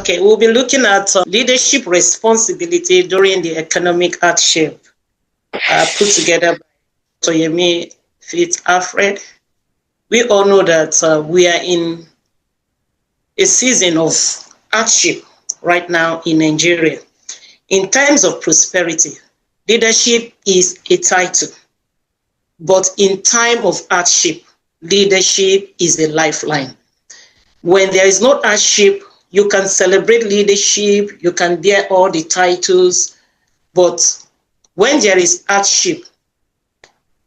Okay, we'll be looking at leadership responsibility during the economic hardship put together by Dr. Yemi Alfred. We all know that we are in a season of hardship right now in Nigeria. In times of prosperity, leadership is a title, but in time of hardship, leadership is a lifeline. When there is no hardship, you can celebrate leadership, you can bear all the titles, but when there is hardship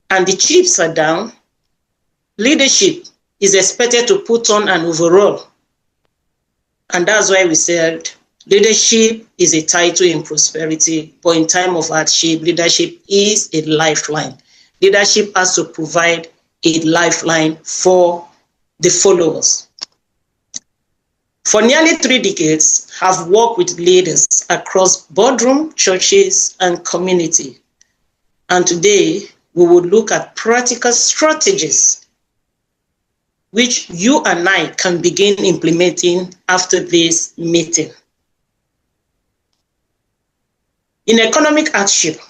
and the chips are down, leadership is expected to put on an overall. And that's why we said leadership is a title in prosperity, but in time of hardship, leadership is a lifeline. Leadership has to provide a lifeline for the followers. For nearly 3 decades, I've worked with leaders across boardroom, churches, and community. And today, we will look at practical strategies which you and I can begin implementing after this meeting. In economic hardship,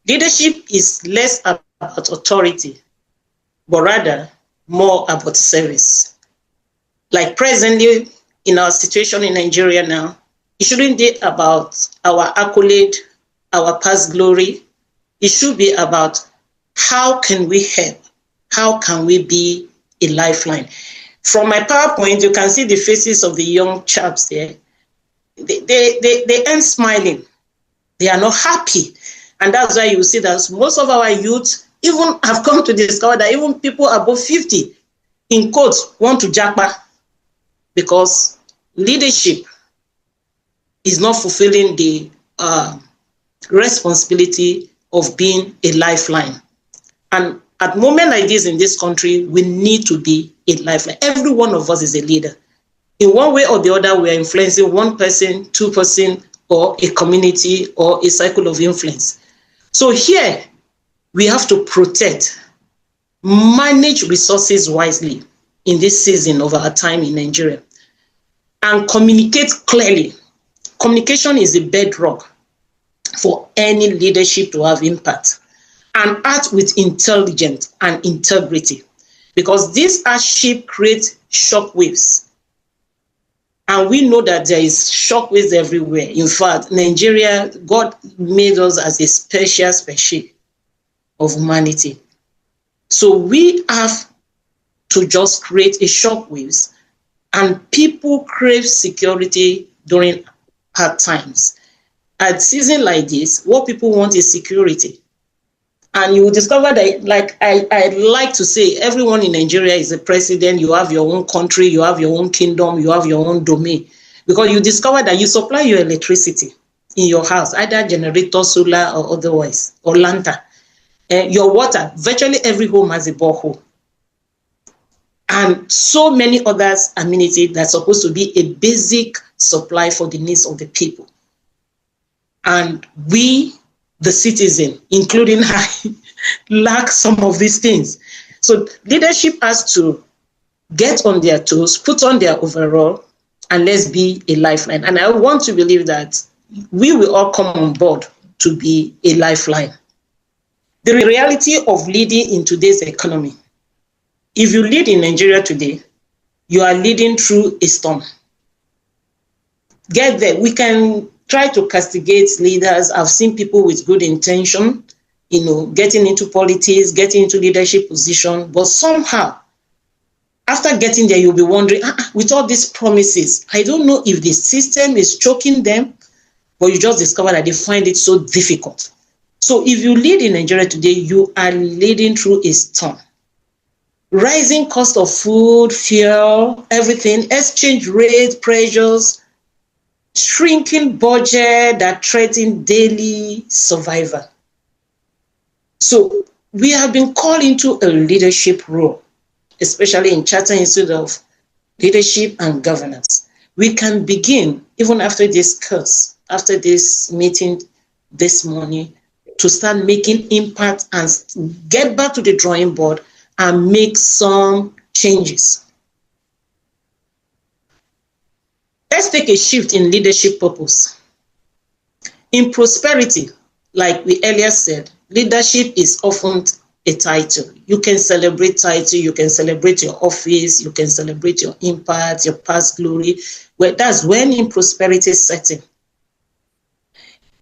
leadership is less about authority, but rather more about service. Like presently in our situation in Nigeria now, it shouldn't be about our accolade, our past glory. It should be about how can we help? How can we be a lifeline? From my PowerPoint, you can see the faces of the young chaps there. They aren't smiling. They are not happy. And that's why you see that most of our youth even have come to discover that even people above 50, in quotes, want to japa because leadership is not fulfilling the responsibility of being a lifeline. And at moment like this in this country, we need to be a lifeline. Every one of us is a leader. In one way or the other, we are influencing one person, 2%, or a community, or a cycle of influence. So here, we have to protect, manage resources wisely in this season of our time in Nigeria, and communicate clearly. Communication is the bedrock for any leadership to have impact, and act with intelligence and integrity, because this hardship creates shockwaves. And we know that there is shockwaves everywhere. In fact, Nigeria, God made us as a special species of humanity. So we have to just create a shockwaves, and people crave security during hard times. At season like this, what people want is security. And you will discover that, like I like to say, everyone in Nigeria is a president. You have your own country, you have your own kingdom, you have your own domain. Because you discover that you supply your electricity in your house, either generator, solar, or otherwise, or lantern. Your water, virtually every home has a borehole. And so many others amenities that's supposed to be a basic supply for the needs of the people. And we, the citizen, including I, lack some of these things. So leadership has to get on their toes, put on their overall, and let's be a lifeline. And I want to believe that we will all come on board to be a lifeline. The reality of leading in today's economy. If you lead in Nigeria today, you are leading through a storm. Get there. We can try to castigate leaders. I've seen people with good intention, getting into politics, getting into leadership position, but somehow, after getting there, you'll be wondering, with all these promises, I don't know if the system is choking them, but you just discover that they find it so difficult. So if you lead in Nigeria today, you are leading through a storm. Rising cost of food, fuel, everything, exchange rate pressures, shrinking budget that threaten daily survival. So we have been called into a leadership role, especially in Charter Institute of Leadership and Governance. We can begin, even after this course, after this meeting this morning, to start making impact and get back to the drawing board and make some changes. Let's take a shift in leadership purpose. In prosperity, like we earlier said, leadership is often a title. You can celebrate title, you can celebrate your office, you can celebrate your impact, your past glory. Well, that's when in prosperity setting.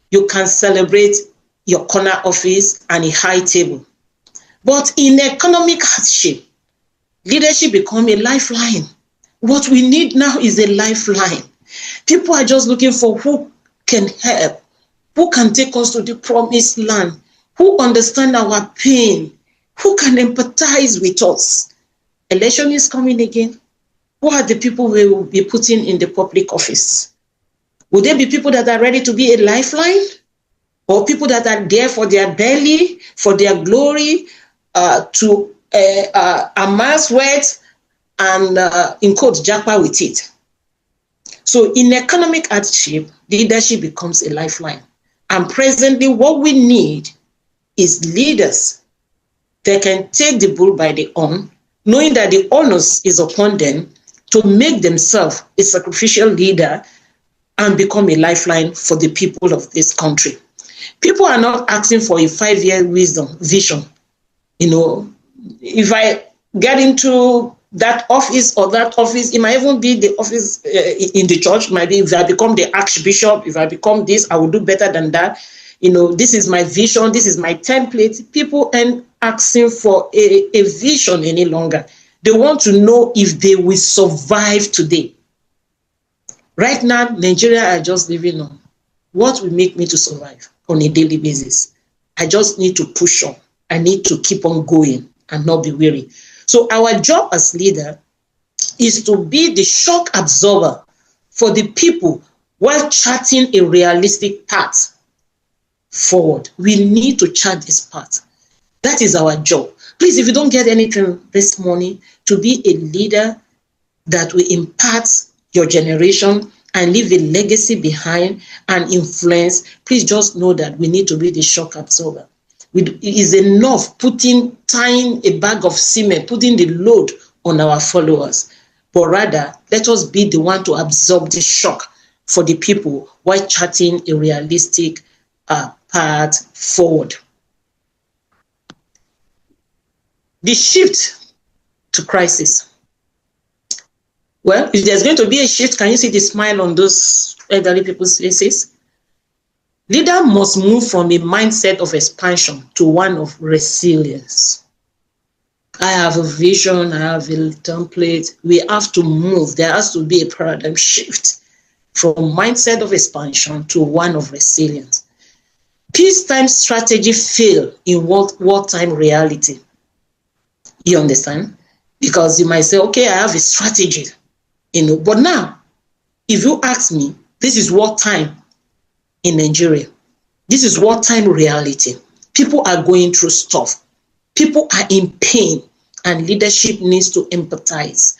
You can celebrate your corner office and a high table. But in economic hardship, leadership becomes a lifeline. What we need now is a lifeline. People are just looking for who can help, who can take us to the promised land, who understand our pain, who can empathize with us. Election is coming again. Who are the people we will be putting in the public office? Will they be people that are ready to be a lifeline? Or people that are there for their belly, for their glory, to amass wealth and, in quotes, japa with it? So in economic hardship, leadership becomes a lifeline. And presently, what we need is leaders that can take the bull by the horn, knowing that the onus is upon them to make themselves a sacrificial leader and become a lifeline for the people of this country. People are not asking for a 5-year vision. You know, if I get into that office or that office, it might even be the office in the church. It might be if I become the archbishop, if I become this, I will do better than that. You know, this is my vision, this is my template. People aren't asking for a vision any longer. They want to know if they will survive today. Right now, Nigeria are just living on what will make me to survive on a daily basis. I just need to push on. I need to keep on going and not be weary. So our job as leader is to be the shock absorber for the people while charting a realistic path forward. We need to chart this path. That is our job. Please, if you don't get anything this morning, to be a leader that will impact your generation and leave a legacy behind and influence, please just know that we need to be the shock absorber. It is enough tying a bag of cement, putting the load on our followers. But rather, let us be the one to absorb the shock for the people while charting a realistic path forward. The shift to crisis. Well, if there's going to be a shift, can you see the smile on those elderly people's faces? Leader must move from a mindset of expansion to one of resilience. I have a vision, I have a template. We have to move. There has to be a paradigm shift from mindset of expansion to one of resilience. Peacetime strategy fail in wartime reality. You understand? Because you might say, okay, I have a strategy, you know, but now, if you ask me, this is wartime in Nigeria. This is wartime reality. People are going through stuff. People are in pain, and leadership needs to empathize.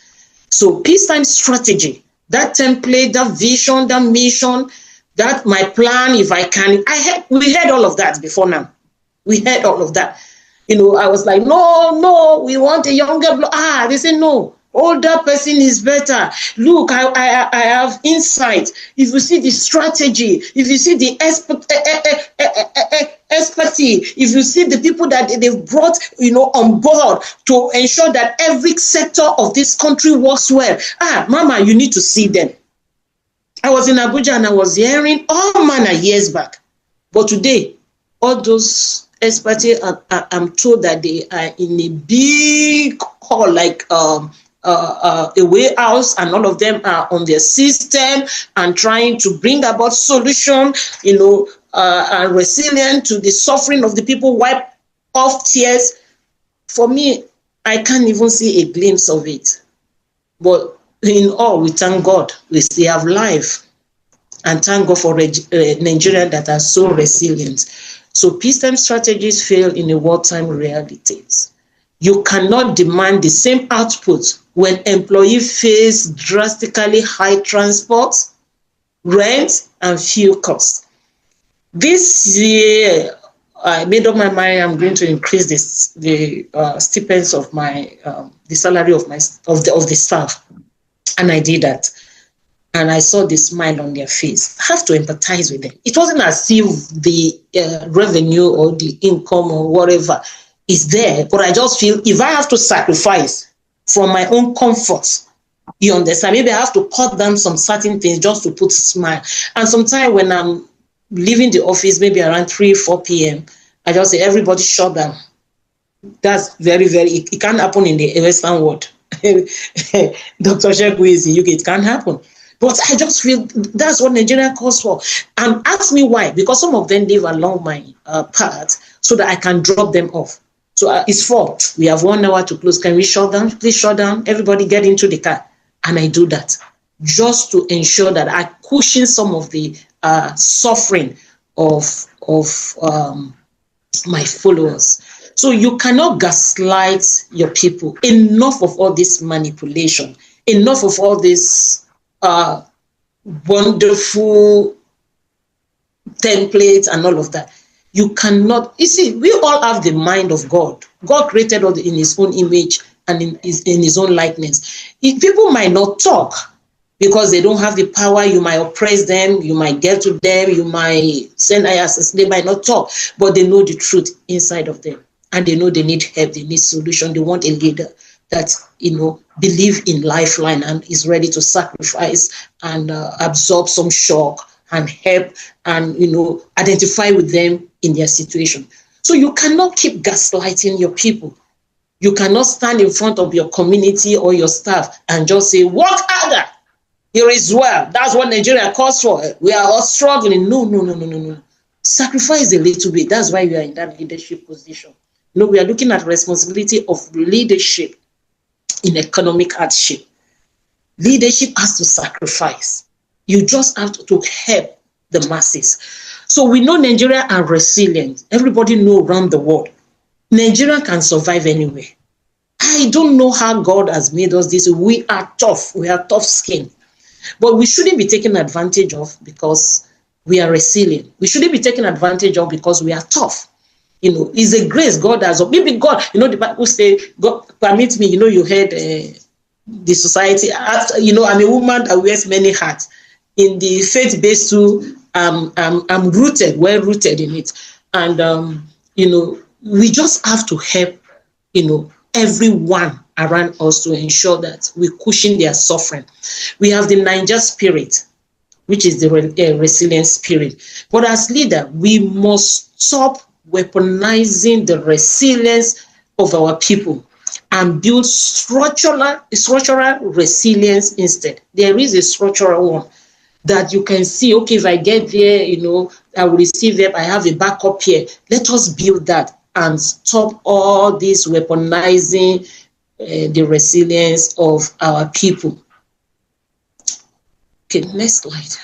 So peacetime strategy, that template, that vision, that mission, that my plan, if I can, we had all of that before now. We had all of that. You know, I was like, no, we want a younger blood. They say no. Older person is better. Look, I have insight. If you see the strategy, if you see the expertise, if you see the people that they've brought, you know, on board to ensure that every sector of this country works well. Mama, you need to see them. I was in Abuja and I was hearing all manner years back. But today, all those expertise, I'm told that they are in a big hall, like a warehouse, and all of them are on their system and trying to bring about solution, you know, and resilient to the suffering of the people, wipe off tears. For me, I can't even see a glimpse of it. But in all, we thank God we still have life, and thank God for Nigerians that are so resilient. So peacetime strategies fail in a wartime realities. You cannot demand the same output when employees face drastically high transport, rent, and fuel costs. This year, I made up my mind I'm going to increase the stipends of my the salary of the staff, and I did that. and I saw the smile on their face, I have to empathize with them. It wasn't as if the revenue or the income or whatever is there, but I just feel if I have to sacrifice from my own comfort, you understand, maybe I have to cut down some certain things just to put a smile. And sometimes when I'm leaving the office, maybe around 3, 4 p.m., I just say, everybody shut down. That's very, it can't happen in the Western world. Dr. Sheku is in UK, it can't happen. But I just feel that's what Nigeria calls for. And ask me why. Because some of them live along my path so that I can drop them off. So it's 4. We have 1 hour to close. Can we shut down? Please shut down. Everybody get into the car. And I do that just to ensure that I cushion some of the suffering of my followers. So you cannot gaslight your people. Enough of all this manipulation. Enough of all this wonderful templates and all of that. You cannot, you see, we all have the mind of God. God created us in his own image and in his own likeness. People might not talk because they don't have the power. You might oppress them, you might get to them, you might send ISS, they might not talk, but they know the truth inside of them. And they know they need help, they need solution. They want a leader that, believe in lifeline and is ready to sacrifice and absorb some shock and help and, identify with them in their situation. So you cannot keep gaslighting your people. You cannot stand in front of your community or your staff and just say, work harder. Here is well. That's what Nigeria calls for. We are all struggling. No. Sacrifice a little bit. That's why we are in that leadership position. We are looking at responsibility of leadership in economic hardship. Leadership has to sacrifice. You just have to help the masses. So we know Nigeria are resilient. Everybody knows around the world. Nigeria can survive anywhere. I don't know how God has made us this. We are tough. We have tough skin. But we shouldn't be taken advantage of because we are resilient. We shouldn't be taken advantage of because we are tough. It's a grace God has. Maybe God, the Bible say, God permit me, you heard the society. After, I'm a woman that wears many hats. In the faith-based too, I'm rooted, well rooted in it. And, we just have to help, everyone around us to ensure that we cushion their suffering. We have the Niger spirit, which is the resilient spirit. But as leader, we must stop weaponizing the resilience of our people and build structural resilience instead. There is a structural one that you can see, okay, if I get there, I will receive help, I have a backup here. Let us build that and stop all this weaponizing the resilience of our people. Okay, next slide.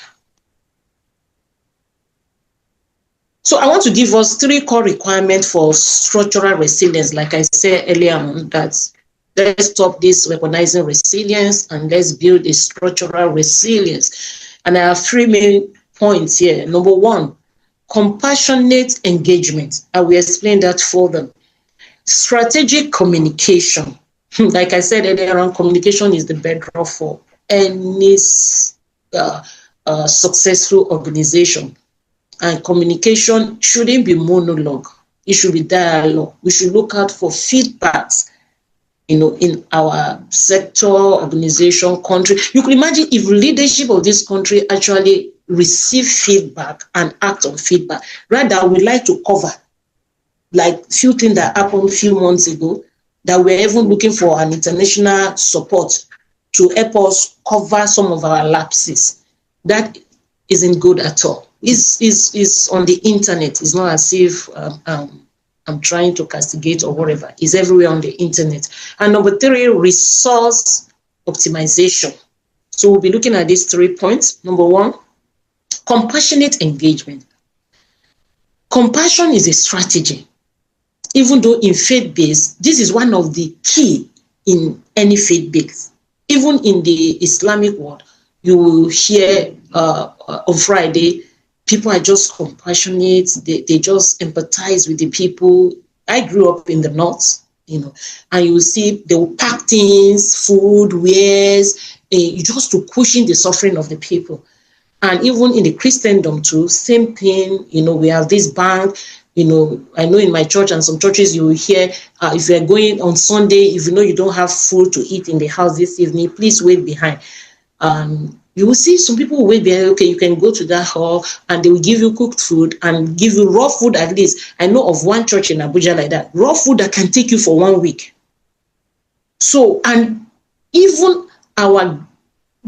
So I want to give us 3 core requirements for structural resilience. Like I said earlier on, that let's stop this weaponizing resilience and let's build a structural resilience. And I have 3 main points here. Number 1, compassionate engagement. I will explain that further. Strategic communication. Like I said earlier on, communication is the bedrock for any successful organization. And communication shouldn't be monologue. It should be dialogue. We should look out for feedbacks, in our sector, organization, country. You can imagine if leadership of this country actually receive feedback and act on feedback. Rather, we like to cover, like few things that happened a few months ago, that we're even looking for an international support to help us cover some of our lapses. That isn't good at all. Is on the internet. It's not as if I'm trying to castigate or whatever. It's everywhere on the internet. And number 3, resource optimization. So we'll be looking at these 3 points. Number 1, compassionate engagement. Compassion is a strategy. Even though in faith-based, this is one of the key in any faith-based. Even in the Islamic world, you will hear on Friday, people are just compassionate. They just empathize with the people. I grew up in the north, and you will see they will pack things, food, wares, just to cushion the suffering of the people. And even in the Christendom too, same thing. We have this bank. I know in my church and some churches you will hear, if you're going on Sunday, if you don't have food to eat in the house this evening, please wait behind. You will see some people will wait behind. Okay, you can go to that hall and they will give you cooked food and give you raw food at least. I know of one church in Abuja like that, raw food that can take you for 1 week. So, and even our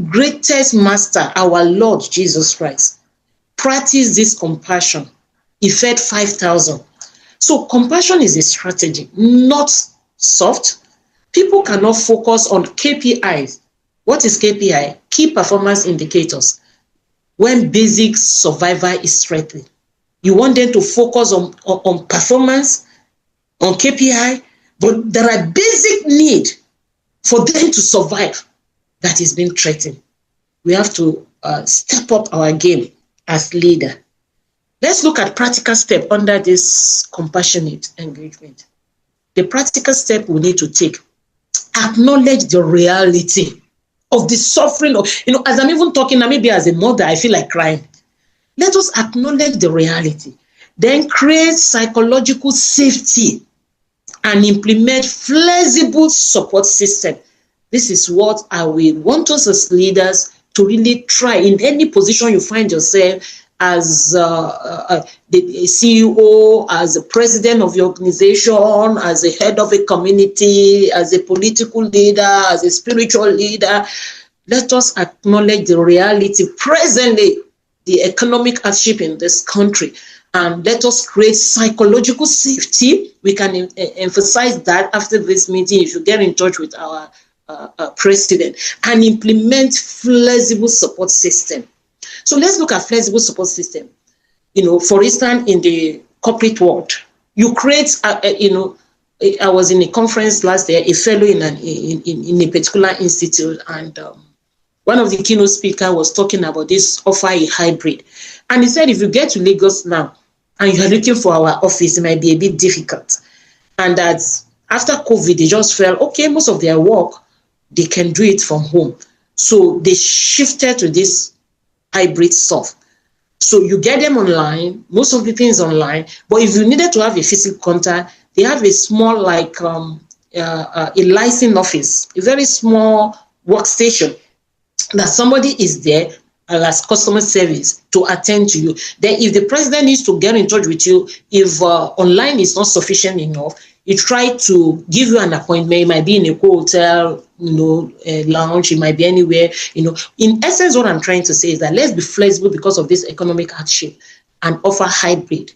greatest master, our Lord Jesus Christ, practiced this compassion. He fed 5,000. So compassion is a strategy, not soft. People cannot focus on KPIs. What is KPI? Key performance indicators. When basic survival is threatened, you want them to focus on performance, on KPI, but there are basic need for them to survive that is being threatened. We have to step up our game as leader. Let's look at practical step under this compassionate engagement. The practical step we need to take, acknowledge the reality of the suffering of, as I'm even talking now, maybe as a mother, I feel like crying. Let us acknowledge the reality, then create psychological safety and implement flexible support system. This is what I will want us as leaders to really try in any position you find yourself, as the CEO, as a president of your organization, as a head of a community, as a political leader, as a spiritual leader. Let us acknowledge the reality presently, the economic hardship in this country, and let us create psychological safety. We can emphasize that after this meeting. You should get in touch with our president and implement flexible support system. So let's look at flexible support system. For instance, in the corporate world, you create, I was in a conference last year, a fellow in a particular institute, and one of the keynote speakers was talking about this offer a hybrid. And he said, if you get to Lagos now and you are looking for our office, it might be a bit difficult. And that after COVID, they just felt, okay, most of their work, they can do it from home. So they shifted to this hybrid stuff. So you get them online, most of the things online, but if you needed to have a physical contact, they have a small, like a licensing office, a very small workstation that somebody is there as customer service to attend to you. Then if the president needs to get in touch with you, if online is not sufficient enough, you try to give you an appointment. It might be in a hotel, lounge, it might be anywhere, In essence, what I'm trying to say is that let's be flexible because of this economic hardship and offer hybrid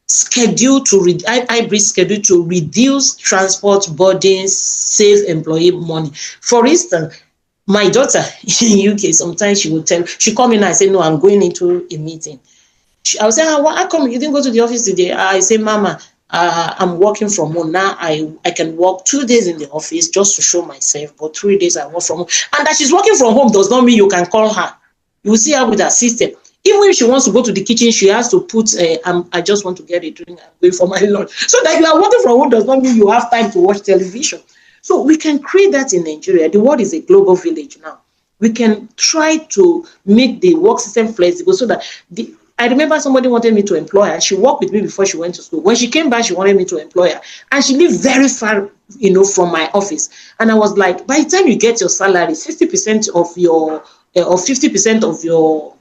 schedule to reduce transport burdens, save employee money. For instance, my daughter in UK, sometimes she come in and I say, no, I'm going into a meeting. I was saying, how come you didn't go to the office today? I say, Mama, I'm working from home now. I can work 2 days in the office just to show myself, but 3 days I work from home. And that she's working from home does not mean you can call her. You will see her with her system. Even if she wants to go to the kitchen, she has to put, I just want to get a drink, I'm going for my lunch. So that you are working from home does not mean you have time to watch television. So we can create that in Nigeria. The world is a global village now. We can try to make the work system flexible so that I remember somebody wanted me to employ her. She worked with me before she went to school. When she came back, she wanted me to employ her. And she lived very far, from my office. And I was like, by the time you get your salary, 60% of your, or 50% of your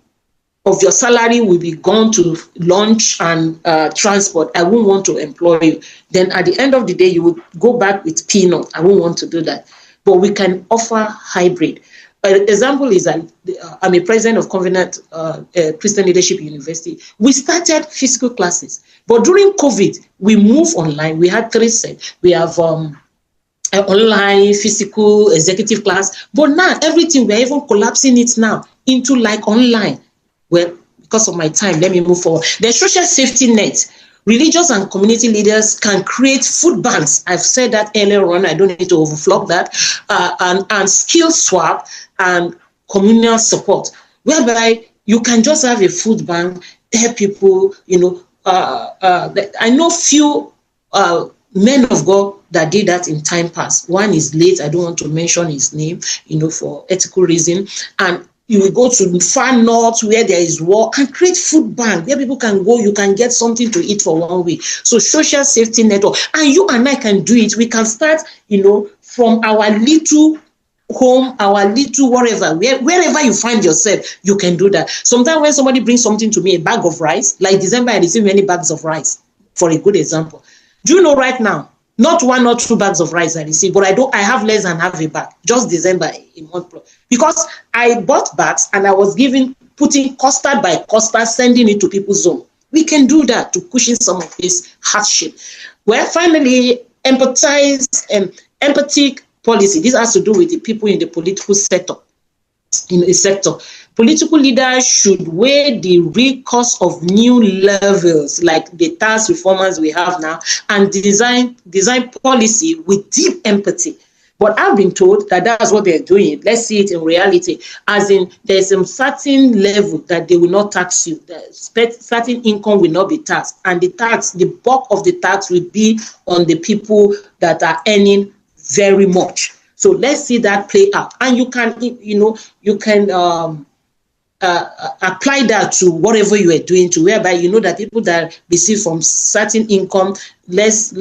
salary will be gone to lunch and transport. I won't want to employ you. Then at the end of the day, you would go back with peanut. I won't want to do that. But we can offer hybrid. An example is that I'm a president of Covenant Christian Leadership University. We started physical classes, but during COVID, we moved online. We had 3 sets. We have online, physical, executive class, but now everything, we're even collapsing it now into like online. Well, because of my time, let me move forward. The social safety net. Religious and community leaders can create food banks. I've said that earlier on. I don't need to overflog that. And skill swap and communal support, whereby you can just have a food bank, help people. I know few men of God that did that in time past. One is late. I don't want to mention his name, for ethical reason. And you will go to far north where there is war and create food bank where people can go. You can get something to eat for 1 week. So social safety network, and you and I can do it. We can start, from our little home, our little wherever you find yourself, you can do that. Sometimes when somebody brings something to me, a bag of rice, like December, I receive many bags of rice, for a good example. Do you know right now, not 1 or 2 bags of rice I receive, but I have less than half a bag, just December in month, because I bought bags and I was putting custard by custard, sending it to people's home. We can do that to cushion some of this hardship. Well, finally, empathic policy. This has to do with the people in the political sector. Political leaders should weigh the real cost of new levels, like the tax reformers we have now, and design policy with deep empathy. But I've been told that that's what they're doing. Let's see it in reality, as in there's some certain level that they will not tax you. Certain income will not be taxed, and the bulk of the tax will be on the people that are earning very much. So let's see that play out, and you can apply that to whatever you are doing, to whereby that people that receive from certain income, less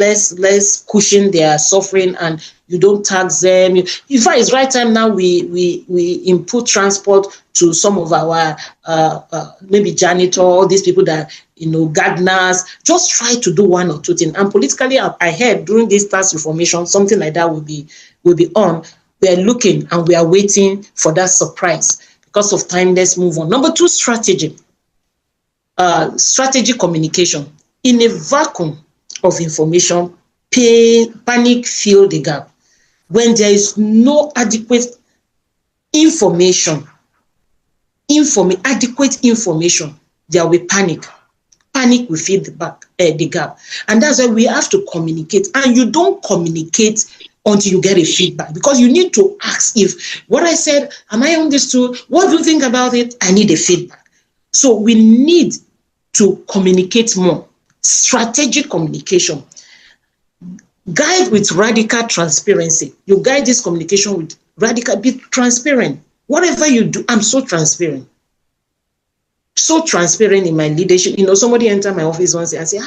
cushion their suffering, and you don't tax them. In fact, it's right time now we input transport to some of our maybe janitor, these people that gardeners. Just try to do 1 or 2 things. And politically, I heard during this tax reformation, something like that will be on. We are looking and we are waiting for that surprise. Because of time, let's move on. Number 2, strategy. Strategy communication. In a vacuum of information, panic fill the gap. When there is no adequate information, adequate information, there will be panic. Panic will fill the gap. And that's why we have to communicate. And you don't communicate until you get a feedback, because you need to ask if what I said, am I understood? What do you think about it? I need a feedback. So we need to communicate more. Strategic communication. Guide with radical transparency. You guide this communication with radical, be transparent. Whatever you do, I'm so transparent. So transparent in my leadership. Somebody entered my office once and said,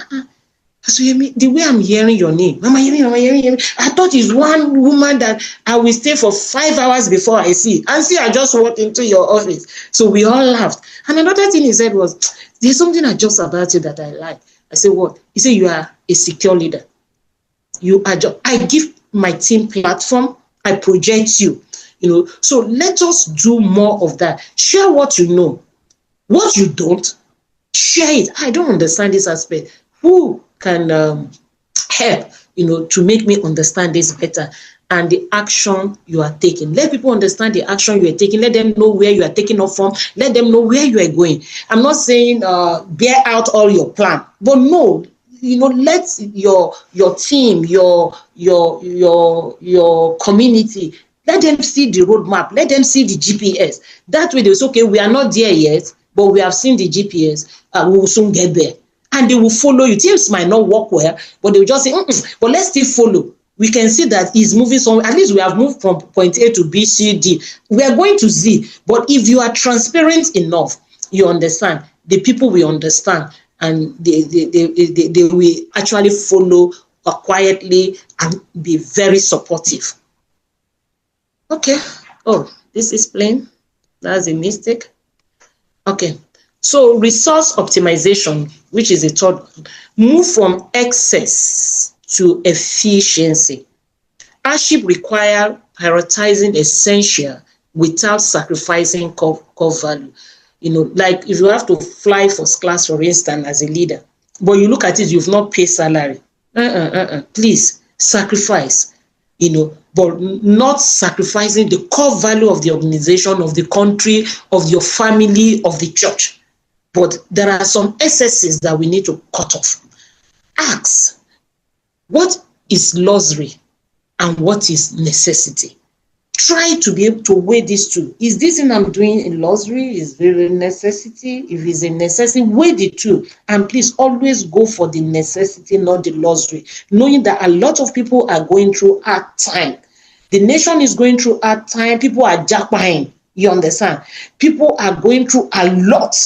So Yemi, the way I'm hearing your name, Mama Yemi, I thought it's one woman that I will stay for 5 hours before I see. And see, I just walked into your office. So we all laughed. And another thing he said was, there's something I just about you that I like. I said, what? He said, you are a secure leader. I give my team platform. I project you. So let us do more of that. Share what you know. What you don't, share it. I don't understand this aspect. Who can help, to make me understand this better, and the action you are taking. Let people understand the action you are taking. Let them know where you are taking off from. Let them know where you are going. I'm not saying bear out all your plan, but no, let your team, your community, let them see the roadmap. Let them see the GPS. That way they say, okay, we are not there yet, but we have seen the GPS. We will soon get there. And they will follow you. Teams might not work well, but they will just say, but let's still follow. We can see that he's moving somewhere. At least we have moved from point A to B, C, D. We are going to Z. But if you are transparent enough, you understand. The people will understand, and they will actually follow quietly and be very supportive. Okay. Oh, this is plain. That's a mistake. Okay. So resource optimization, which is a third one, move from excess to efficiency. Hardship require prioritizing essential without sacrificing core value. Like if you have to fly first class, for instance, as a leader, but you look at it, you've not paid salary. Please sacrifice, but not sacrificing the core value of the organization, of the country, of your family, of the church. But there are some excesses that we need to cut off. Ask, what is luxury and what is necessity? try to be able to weigh these two. Is this thing I'm doing a luxury? Is it a necessity? If it's a necessity, weigh the two. And please always go for the necessity, not the luxury. Knowing that a lot of people are going through hard time. The nation is going through hard time. People are jackpine. You understand? People are going through a lot.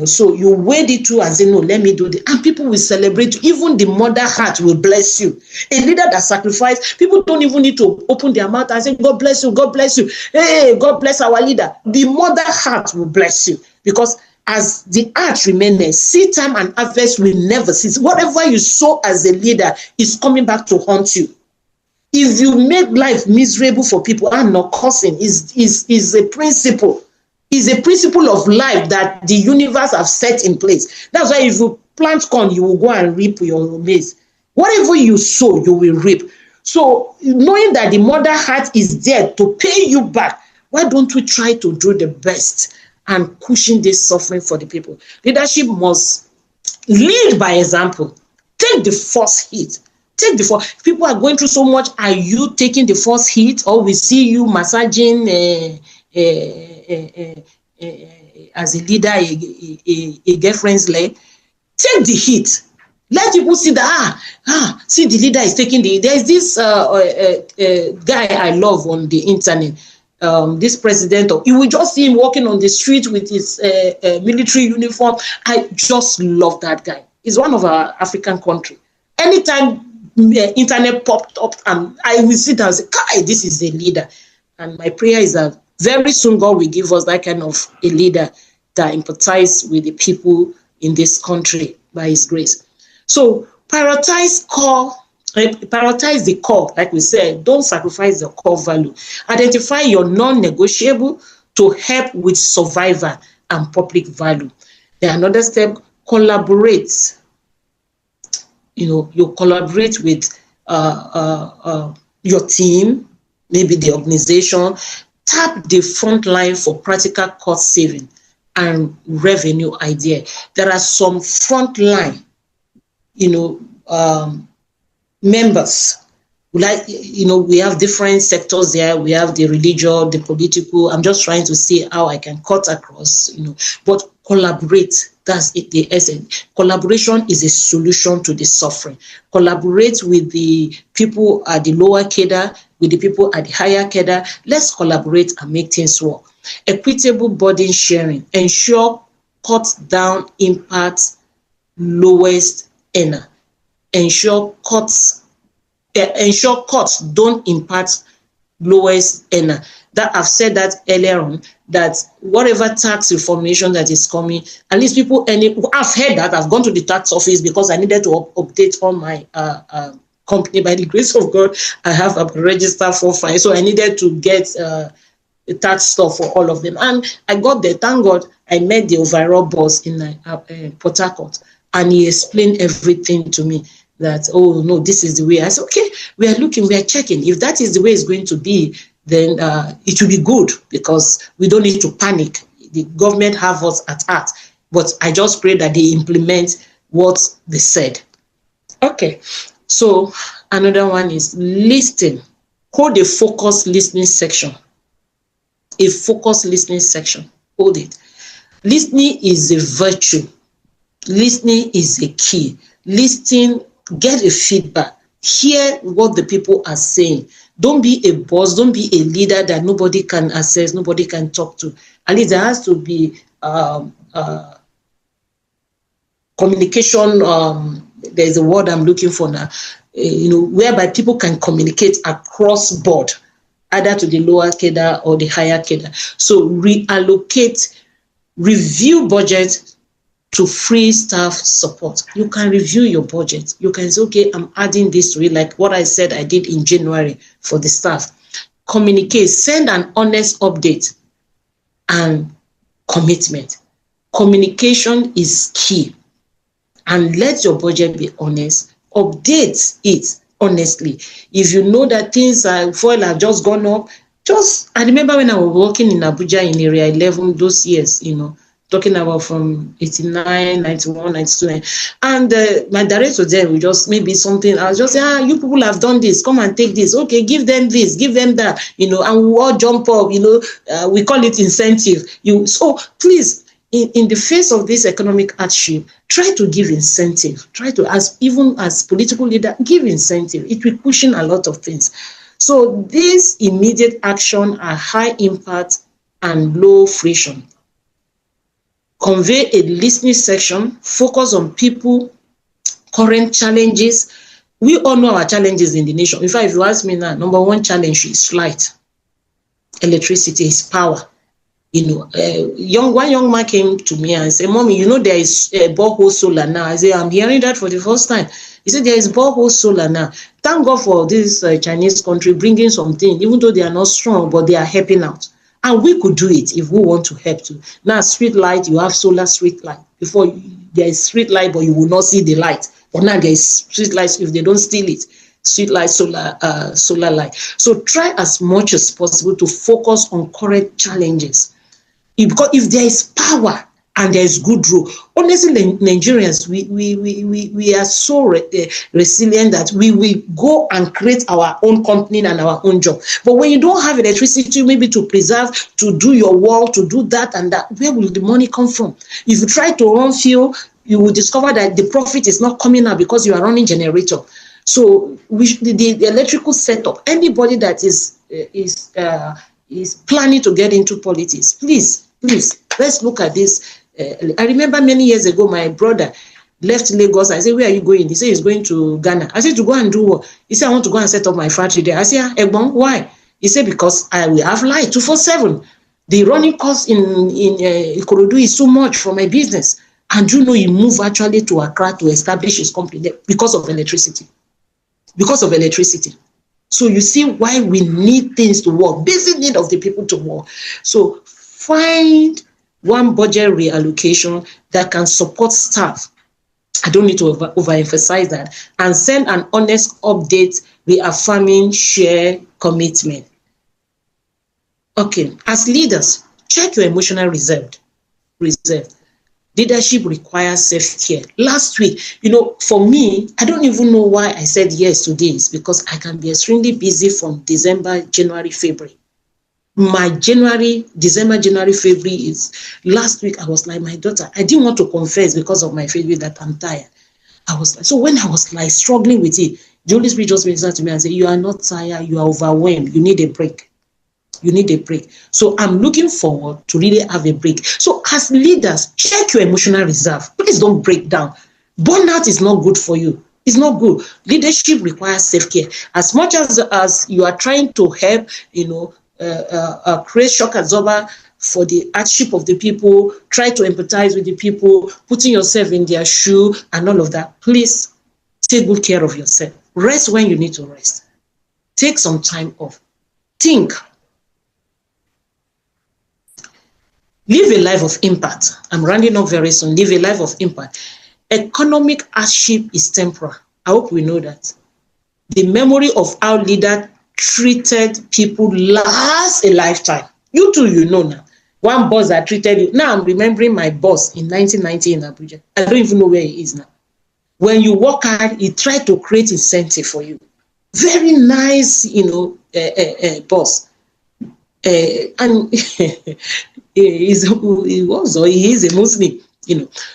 So you weigh the two and say, no, let me do this. And people will celebrate you. Even the mother heart will bless you. A leader that sacrifices, people don't even need to open their mouth and say, God bless you, God bless you. Hey, God bless our leader. The mother heart will bless you. Because as the heart remains, seed time and harvest will never cease. Whatever you sow as a leader is coming back to haunt you. If you make life miserable for people, I'm not cursing, is a principle. Is a principle of life that the universe have set in place. That's why if you plant corn, you will go and reap your maize. Whatever you sow, you will reap. So knowing that the mother heart is there to pay you back, why don't we try to do the best and cushion this suffering for the people? Leadership must lead by example. Take the first hit. Take the first. People are going through so much. Are you taking the first hit, or we see you massaging as a leader a girlfriend's leg? Take the hit. Let people see that see the leader is taking the. There's this guy I love on the internet. This president, you will just see him walking on the street with his military uniform. I just love that guy. He's one of our African country. Anytime internet popped up, and I will sit down and say, "Kai, this is a leader." And my prayer is that very soon God will give us that kind of a leader that empathizes with the people in this country by His grace. So prioritize the core, like we said. Don't sacrifice the core value. Identify your non-negotiable to help with survival and public value. Then another step, collaborate. You collaborate with your team, maybe the organization. Tap the front line for practical cost saving and revenue idea. There are some front line, members. Like, we have different sectors there. We have the religious, the political. I'm just trying to see how I can cut across, but collaborate. That's it, the essence. Collaboration is a solution to the suffering. Collaborate with the people at the lower cadre, with the people at the higher cadre. Let's collaborate and make things work. Equitable burden sharing. Ensure cut down impact lowest earner. Ensure cuts don't impact lowest earner. That I've said that earlier on, that whatever tax reformation that is coming, at least people, I've heard that. I've gone to the tax office because I needed to update all my company. By the grace of God, I have a register for fine, so I needed to get the tax stuff for all of them. And I got there. Thank God, I met the overall boss in Port Harcourt, and he explained everything to me. That, oh no, this is the way. I said, okay, we are looking, we are checking. If that is the way it's going to be, then it will be good, because we don't need to panic. The government have us at heart, but I just pray that they implement what they said. Okay, so another one is listening. Hold a focused listening section. A focused listening section. Hold it. Listening is a virtue. Listening is a key. Listening, get a feedback. Hear what the people are saying. Don't be a boss. Don't be a leader that nobody can access, nobody can talk to. At least there has to be communication. There's a word I'm looking for now. Whereby people can communicate across board, either to the lower cadre or the higher cadre. So reallocate, review budget to free staff support. You can review your budget. You can say, okay, I'm adding this to it, like what I said I did in January for the staff. Communicate, send an honest update and commitment. Communication is key. And let your budget be honest. Update it honestly. If you know that things are, fuel have just gone up, I remember when I was working in Abuja in Area 11, those years, talking about from 89, 91, 92. And my director there will just, maybe something, I'll just say, you people have done this, come and take this. Okay, give them this, give them that, and we all jump up, we call it incentive. So please, in the face of this economic hardship, try to give incentive. Try to, even as political leader, give incentive. It will cushion a lot of things. So these immediate action are high impact and low friction. Convey a listening section, focus on people, current challenges. We all know our challenges in the nation. In fact, if you ask me now, number one challenge is light. Electricity is power. One young man came to me and said, Mommy, there is borehole solar now. I said, I'm hearing that for the first time. He said, there is borehole solar now. Thank God for this Chinese country bringing something, even though they are not strong, but they are helping out. And we could do it if we want to help too. Now, street light, you have solar street light. Before, there is street light, but you will not see the light. But now there is street lights if they don't steal it. Street light, solar light. So try as much as possible to focus on current challenges. Because if there is power and there is good rule, honestly, Nigerians, we are so resilient that we will go and create our own company and our own job. But when you don't have electricity, maybe to preserve, to do your work, to do that and that, where will the money come from? If you try to run fuel, you will discover that the profit is not coming out because you are running generator. So the electrical setup, anybody that is planning to get into politics, please, let's look at this. I remember many years ago, my brother left Lagos. I said, where are you going? He said, he's going to Ghana. I said, to go and do what? He said, I want to go and set up my factory there. I said, Egbon, why? He said, because I will have light 24/7. The running cost in Ikorodu is so much for my business. And he moved actually to Accra to establish his company there because of electricity. Because of electricity. So you see why we need things to work, basic need of the people to work. So find one budget reallocation that can support staff. I don't need to overemphasize that. And send an honest update reaffirming share commitment. Okay, as leaders, check your emotional reserve. Leadership requires self-care. Last week, for me, I don't even know why I said yes to this, because I can be extremely busy from December, January, February. My December, January, February is, last week I was like, my daughter, I didn't want to confess because of my February that I'm tired. So when I was like struggling with it, the Holy Spirit just ministered to me and said, you are not tired, you are overwhelmed, you need a break. You need a break. So I'm looking forward to really have a break. So as leaders, check your emotional reserve. Please don't break down. Burnout is not good for you. It's not good. Leadership requires self-care. As much as you are trying to help, create shock absorber for the hardship of the people, try to empathize with the people, putting yourself in their shoe and all of that, please take good care of yourself. Rest when you need to rest. Take some time off. Think. Live a life of impact. I'm rounding up very soon. Live a life of impact. Economic hardship is temporal. I hope we know that. The memory of how leaders treated people lasts a lifetime. You too, now. One boss that treated you. Now I'm remembering my boss in 1990 in Abuja. I don't even know where he is now. When you work hard, he tried to create incentive for you. Very nice, boss. And he is a Muslim,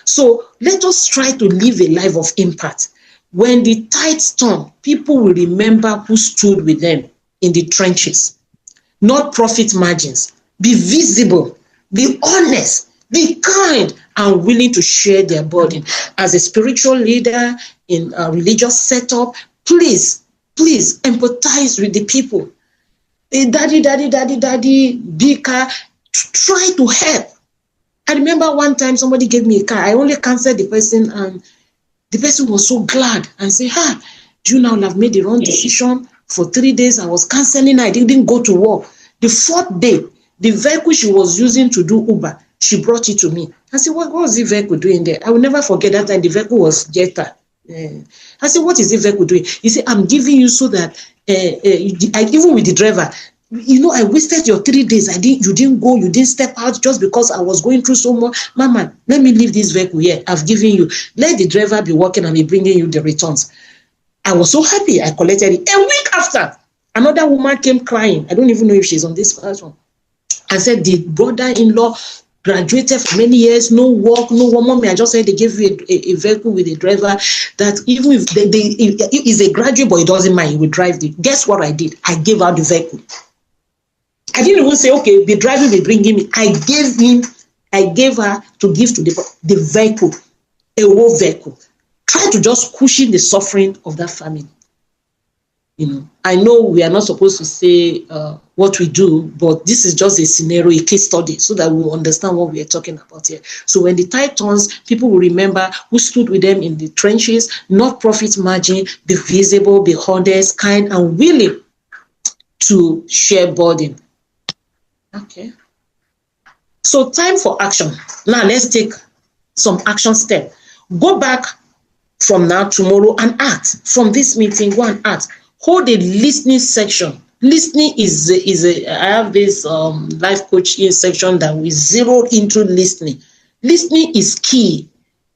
So let us try to live a life of impact. When the tides turn, people will remember who stood with them in the trenches, not profit margins. Be visible, be honest, be kind, and willing to share their burden. As a spiritual leader in a religious setup, please empathize with the people. Daddy, big car, try to help. I remember one time somebody gave me a car. I only canceled the person, and the person was so glad and said, do you now have made the wrong decision? For 3 days, I was canceling. I didn't go to work. The 4th day, the vehicle she was using to do Uber, she brought it to me. I said, what was the vehicle doing there? I will never forget that time. The vehicle was Jetta. I said, what is the vehicle doing? He said, I'm giving you so that, even with the driver, I wasted your 3 days. You didn't go, you didn't step out just because I was going through so much. Mama, let me leave this vehicle here. I've given you. Let the driver be working and be bringing you the returns. I was so happy. I collected it. A week after, another woman came crying. I don't even know if she's on this platform. I said, the brother-in-law graduated for many years, no work, no one. Mommy, I just said they gave you a vehicle with a driver that even if he's a graduate, but he doesn't mind, he will drive it. Guess what I did? I gave her the vehicle. I didn't even say, okay, the driver will bring him. I gave her to give to the vehicle, a whole vehicle. Try to just cushion the suffering of that family. I know we are not supposed to say what we do, but this is just a scenario, a case study, so that we'll understand what we are talking about here. So when the tide turns, people will remember who stood with them in the trenches, not profit margin, be visible, be honest, kind, and willing to share burden. Okay. So time for action. Now let's take some action step. Go back from now, tomorrow, and act. From this meeting, go and act. Hold a listening section. Listening is I have this life coaching section that we zero into listening. Listening is key,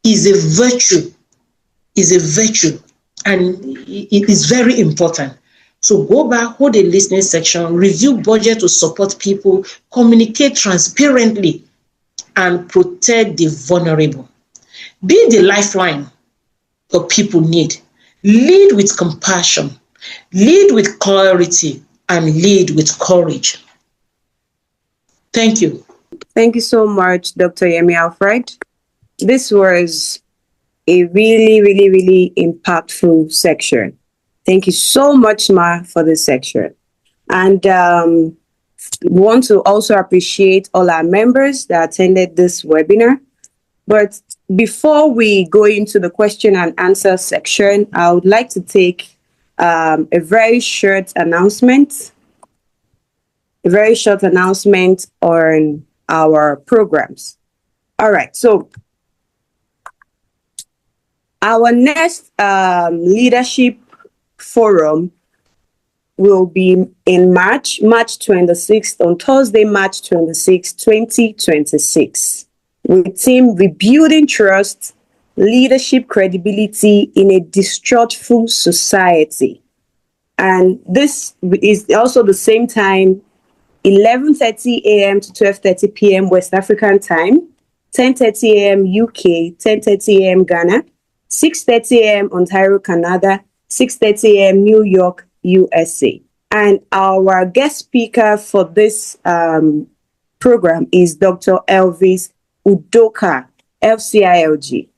is a virtue, and it is very important. So go back, hold a listening section, review budget to support people, communicate transparently, and protect the vulnerable. Be the lifeline that people need. Lead with compassion, lead with clarity, and lead with courage. Thank you. Thank you so much, Dr. Yemi Alfred. This was a really, really, really impactful section. Thank you so much, Ma, for this section. And we want to also appreciate all our members that attended this webinar. But before we go into the question and answer section, I would like to take a very short announcement on our programs. All right, so our next leadership forum will be in March 26th, on Thursday, March 26th, 2026, with theme Rebuilding Trust, Leadership Credibility in a Distrustful Society. And this is also the same time, 11:30 a.m. to 12:30 p.m. West African time, 10:30 a.m. UK, 10:30 a.m. Ghana, 6:30 a.m. Ontario, Canada, 6:30 a.m. New York, USA. And our guest speaker for this program is Dr. Elvis Udoka, FCILG,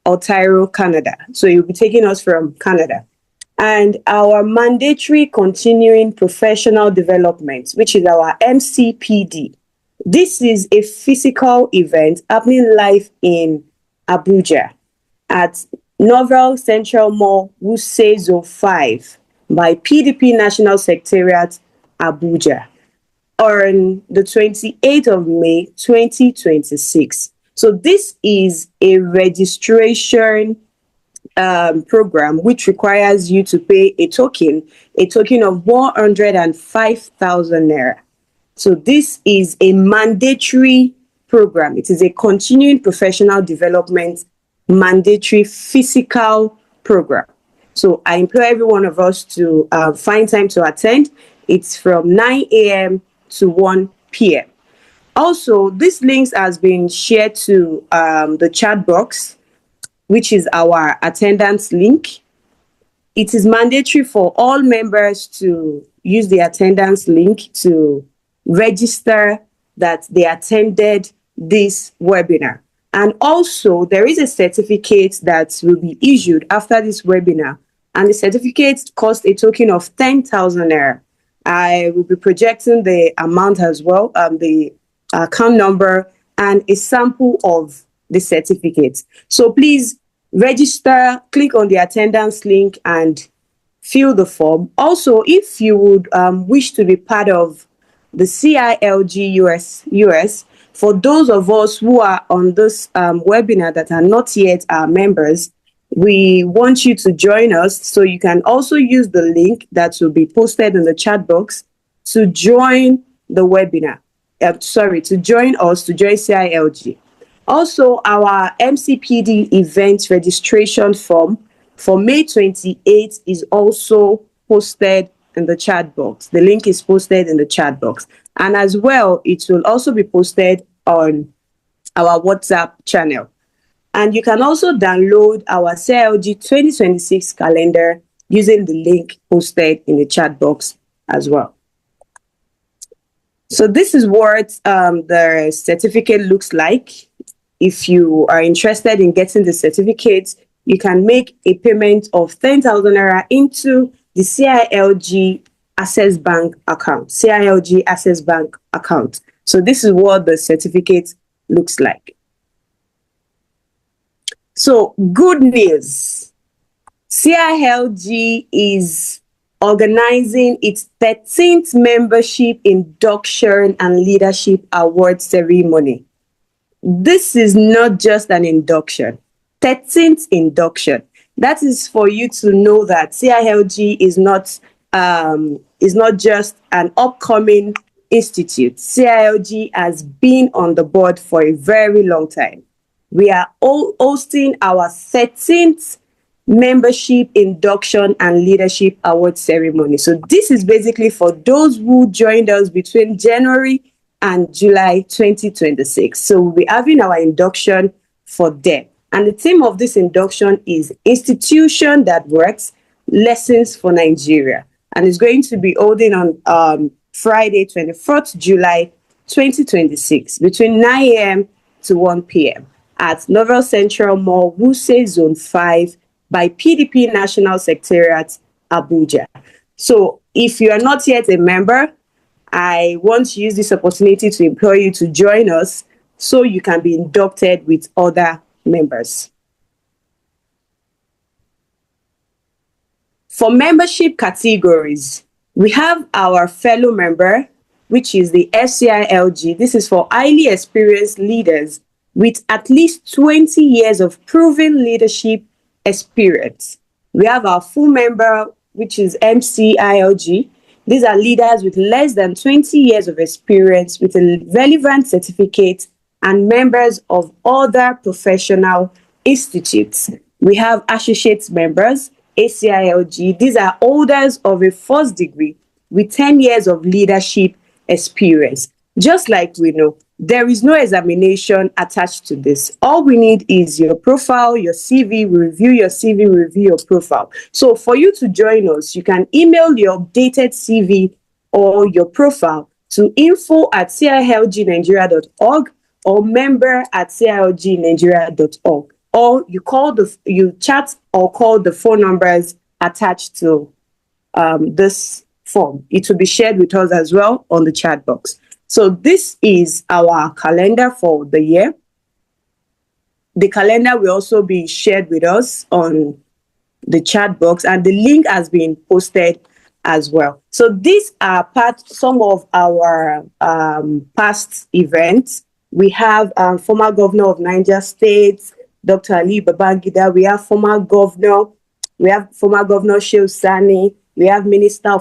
Ontario, Canada. So you'll be taking us from Canada. And our mandatory continuing professional development, which is our MCPD. This is a physical event happening live in Abuja at Novel Central Mall, Wuse Zone 5 by PDP National Secretariat, Abuja, on the 28th of May, 2026. So this is a registration program which requires you to pay a token of 105,000 naira. So this is a mandatory program. It is a continuing professional development mandatory physical program. So I implore every one of us to find time to attend. It's from 9 a.m. to 1 p.m. Also, this link has been shared to the chat box, which is our attendance link. It is mandatory for all members to use the attendance link to register that they attended this webinar. And also, there is a certificate that will be issued after this webinar, and the certificate costs a token of 10,000 naira. I will be projecting the amount as well, the account number, and a sample of the certificate. So please register, click on the attendance link, and fill the form. Also, if you would wish to be part of the CILG US, for those of us who are on this webinar that are not yet our members, we want you to join us. So you can also use the link that will be posted in the chat box to join the webinar. To join us, to join CILG. Also, our MCPD event registration form for May 28th is also posted in the chat box. The link is posted in the chat box. And as well, it will also be posted on our WhatsApp channel. And you can also download our CILG 2026 calendar using the link posted in the chat box as well. So this is what the certificate looks like. If you are interested in getting the certificate, you can make a payment of 10,000 naira into the CILG Access Bank account, CILG Access Bank account. So this is what the certificate looks like. So good news, CILG is organizing its 13th membership induction and leadership award ceremony. This is not just an induction, 13th induction. That is for you to know that CILG is not just an upcoming institute. CILG has been on the board for a very long time. We are all hosting our 13th membership induction and leadership award ceremony. So this is basically for those who joined us between January and July 2026. So we'll be having our induction for them. And the theme of this induction is Institution That Works, Lessons for Nigeria. And it's going to be holding on Friday, 24th July 2026 between 9 a.m. to 1 p.m. at Novel Central Mall, Wuse Zone 5 by PDP National Secretariat, Abuja. So if you are not yet a member, I want to use this opportunity to implore you to join us so you can be inducted with other members. For membership categories, we have our fellow member, which is the FCILG. This is for highly experienced leaders with at least 20 years of proven leadership experience. We have our full member, which is MCILG. These are leaders with less than 20 years of experience with a relevant certificate and members of other professional institutes. We have associate members, ACILG. These are holders of a first degree with 10 years of leadership experience. Just like we know, there is no examination attached to this. All we need is your profile, your CV, we review your CV, we review your profile. So for you to join us, you can email your updated CV or your profile to info@CILGNigeria.org or member@CILGNigeria.org. Or you chat or call the phone numbers attached to this form. It will be shared with us as well on the chat box. So this is our calendar for the year. The calendar will also be shared with us on the chat box, and the link has been posted as well. So these are some of our past events. We have former governor of Niger State, Dr. Ali Babangida. We have former governor Shehu Sani. We have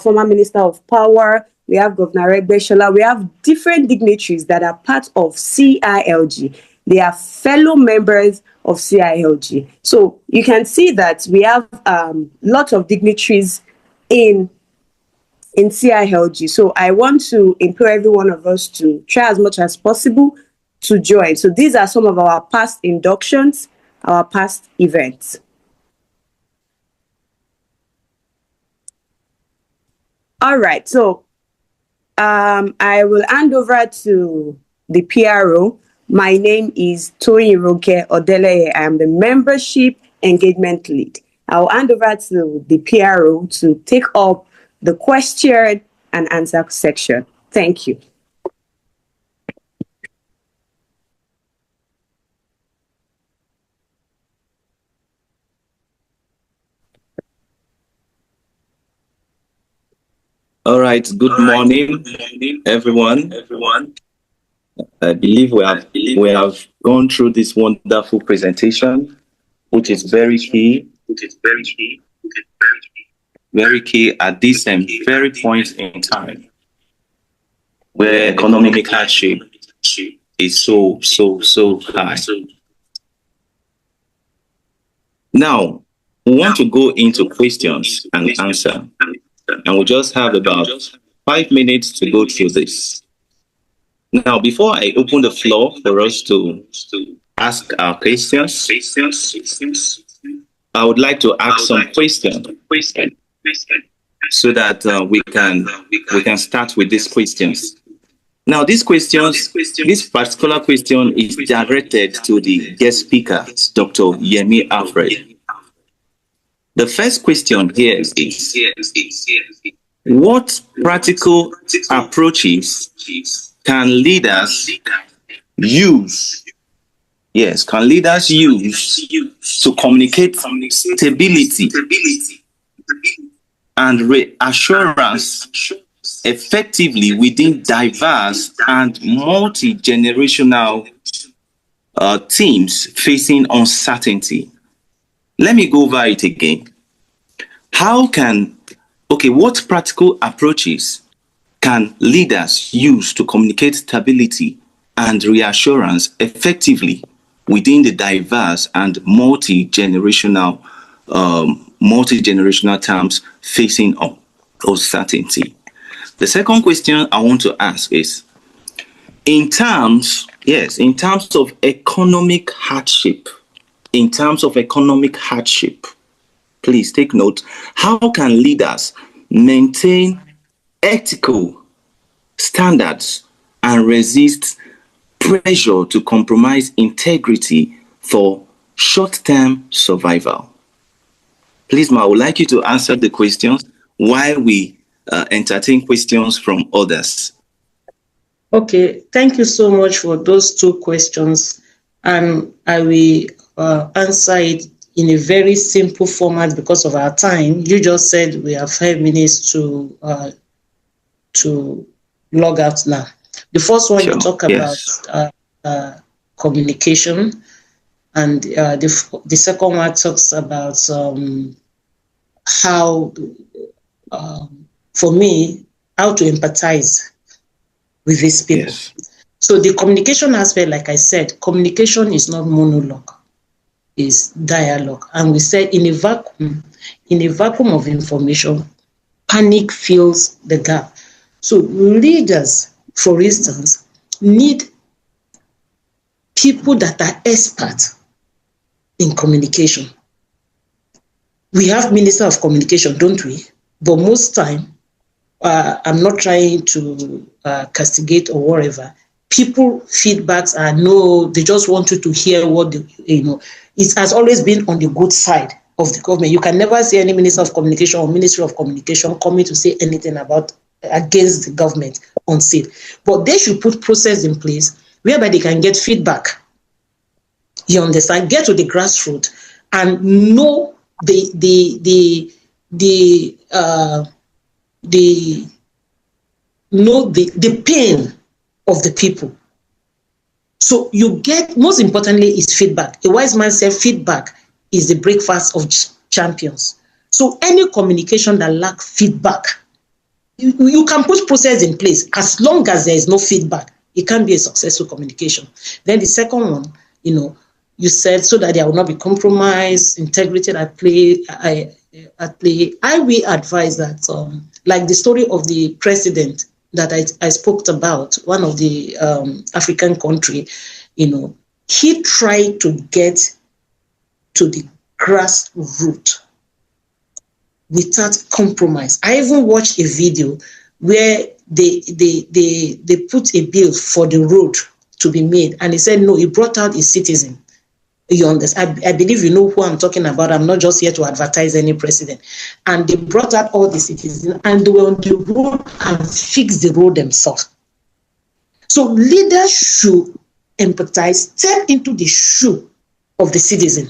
former minister of power. We have Governor Regbeshola. We have different dignitaries that are part of CILG. They are fellow members of CILG. So you can see that we have lots of dignitaries in CILG. So I want to implore every one of us to try as much as possible to join. So these are some of our past inductions, our past events. All right, so I will hand over to the PRO. My name is Toyiroke Odeleye. I am the membership engagement lead. I'll hand over to the PRO to take up the question and answer section. Thank you. All right. Good morning, everyone. I believe we have gone through this wonderful presentation, which is very key. Very key at this very point in time. where economic hardship is so high. Now, we want to go into questions and answer, and we just have about 5 minutes to go through this. Now, before I open the floor for us to ask our questions, I would like to ask some questions so that we can start with these questions. Now, this particular question is directed to the guest speaker, Dr. Yemi Alfred. The first question here is, what practical approaches can leaders use? Yes, can leaders use to communicate stability and reassurance effectively within diverse and multi-generational teams facing uncertainty? Let me go over it again. What practical approaches can leaders use to communicate stability and reassurance effectively within the diverse and multi-generational terms facing uncertainty? The second question I want to ask is, in terms of economic hardship, please take note, how can leaders maintain ethical standards and resist pressure to compromise integrity for short-term survival? Please, Ma, I would like you to answer the questions while we entertain questions from others. Okay, thank you so much for those two questions, and I will answer it in a very simple format because of our time. You just said we have 5 minutes to log out now. The first one, you talk about communication, and the second one talks about how, for me, how to empathize with these people. Yes. So the communication aspect, like I said, communication is not monologue, it's dialogue. And we said in a vacuum of information, panic fills the gap. So leaders, for instance, need people that are experts in communication. We have Minister of Communication, don't we? But most time, I'm not trying to castigate or whatever. People feedbacks are no, they just want you to hear what it has always been on the good side of the government. You can never see any Minister of Communication or Ministry of Communication coming to say anything against the government unsafe. But they should put process in place whereby they can get feedback. You understand? Get to the grassroots and know the pain of the people. So you get, most importantly, is feedback. A wise man said feedback is the breakfast of champions. So any communication that lacks feedback, you can put process in place. As long as there is no feedback, it can be a successful communication. Then the second one, you said so that there will not be compromise, integrity at play. I will advise that, like the story of the president that I spoke about, one of the African country, he tried to get to the grassroots without compromise. I even watched a video where they put a bill for the road to be made, and he said no, he brought out his citizen. You understand? I believe you know who I'm talking about. I'm not just here to advertise any president. And they brought out all the citizens, and they were on the road and fixed the road themselves. So leaders should empathize, step into the shoe of the citizen